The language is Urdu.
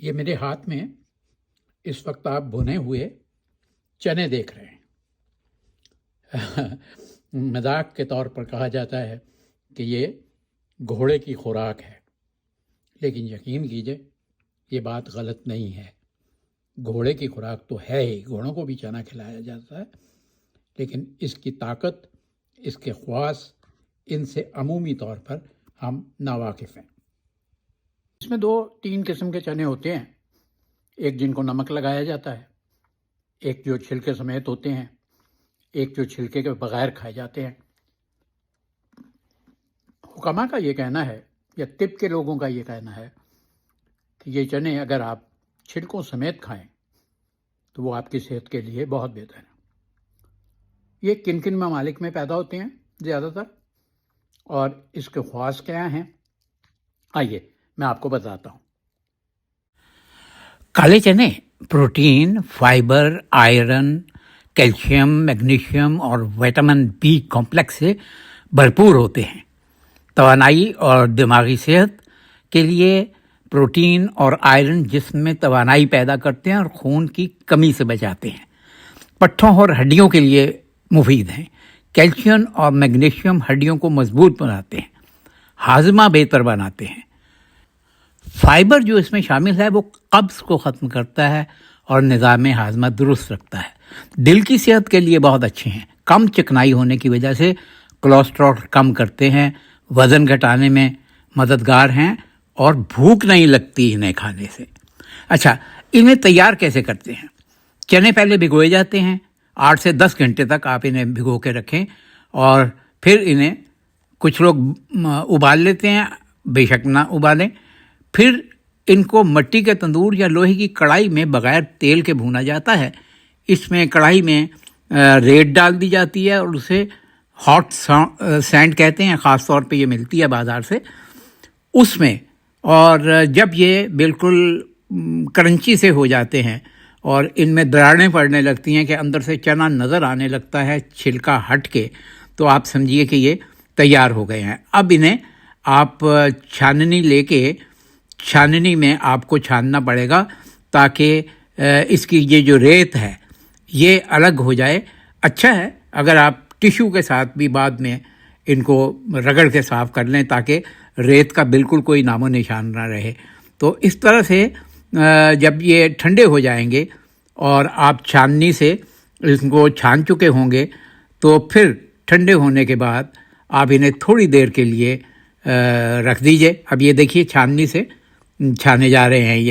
یہ میرے ہاتھ میں اس وقت آپ بھنے ہوئے چنے دیکھ رہے ہیں۔ مذاق کے طور پر کہا جاتا ہے کہ یہ گھوڑے کی خوراک ہے، لیکن یقین کیجئے یہ بات غلط نہیں ہے۔ گھوڑے کی خوراک تو ہے ہی، گھوڑوں کو بھی چنا کھلایا جاتا ہے، لیکن اس کی طاقت، اس کے خواص، ان سے عمومی طور پر ہم ناواقف ہیں۔ اس میں 2-3 قسم کے چنے ہوتے ہیں، ایک جن کو نمک لگایا جاتا ہے، ایک جو چھلکے سمیت ہوتے ہیں، ایک جو چھلکے کے بغیر کھائے جاتے ہیں۔ حکماء کا یہ کہنا ہے، یا طب کے لوگوں کا یہ کہنا ہے کہ یہ چنے اگر آپ چھلکوں سمیت کھائیں تو وہ آپ کی صحت کے لیے بہت بہتر ہے۔ یہ کن کن ممالک میں پیدا ہوتے ہیں زیادہ تر، اور اس کے خواص کیا ہیں، آئیے میں آپ کو بتاتا ہوں۔ کالے چنے protein, fibre, iron, calcium, magnesium اور وٹامن بی کمپلیکس سے بھرپور ہوتے ہیں۔ توانائی اور دماغی صحت کے لیے پروٹین اور آئرن جسم میں توانائی پیدا کرتے ہیں اور خون کی کمی سے بچاتے ہیں۔ پٹھوں اور ہڈیوں کے لیے مفید ہیں۔ کیلشیم اور میگنیشیم ہڈیوں کو مضبوط بناتے ہیں، ہاضمہ بہتر بناتے ہیں۔ فائبر جو اس میں شامل ہے وہ قبض کو ختم کرتا ہے اور نظام ہاضمہ درست رکھتا ہے۔ دل کی صحت کے لیے بہت اچھے ہیں، کم چکنائی ہونے کی وجہ سے کولیسٹرول کم کرتے ہیں، وزن گھٹانے میں مددگار ہیں اور بھوک نہیں لگتی انہیں کھانے سے۔ اچھا، انہیں تیار کیسے کرتے ہیں؟ چنے پہلے بھگوئے جاتے ہیں، 8 سے 10 گھنٹے تک آپ انہیں بھگو کے رکھیں، اور پھر انہیں کچھ لوگ ابال لیتے ہیں، بے شک نہ ابالیں۔ پھر ان کو مٹی کے تندور یا لوہے کی کڑھائی میں بغیر تیل کے بھونا جاتا ہے۔ اس میں کڑھائی میں ریت ڈال دی جاتی ہے اور اسے ہاٹ سینڈ کہتے ہیں، خاص طور پہ یہ ملتی ہے بازار سے، اس میں، اور جب یہ بالکل کرنچی سے ہو جاتے ہیں اور ان میں دراڑیں پڑنے لگتی ہیں کہ اندر سے چنا نظر آنے لگتا ہے چھلکا ہٹ کے، تو آپ سمجھیے کہ یہ تیار ہو گئے ہیں۔ اب انہیں آپ چھاننی لے کے، چھاننی میں آپ کو چھاننا پڑے گا تاکہ اس کی یہ جو ریت ہے یہ الگ ہو جائے۔ اچھا ہے اگر آپ ٹیشو کے ساتھ بھی بعد میں ان کو رگڑ کے صاف کر لیں تاکہ ریت کا بالکل کوئی نام و نشان نہ رہے۔ تو اس طرح سے جب یہ ٹھنڈے ہو جائیں گے اور آپ چھاننی سے ان کو چھان چکے ہوں گے، تو پھر ٹھنڈے ہونے کے بعد آپ انہیں تھوڑی دیر کے لیے رکھ دیجئے۔ اب یہ دیکھیے چھاننی سے چھانے جا رہے ہیں یہ۔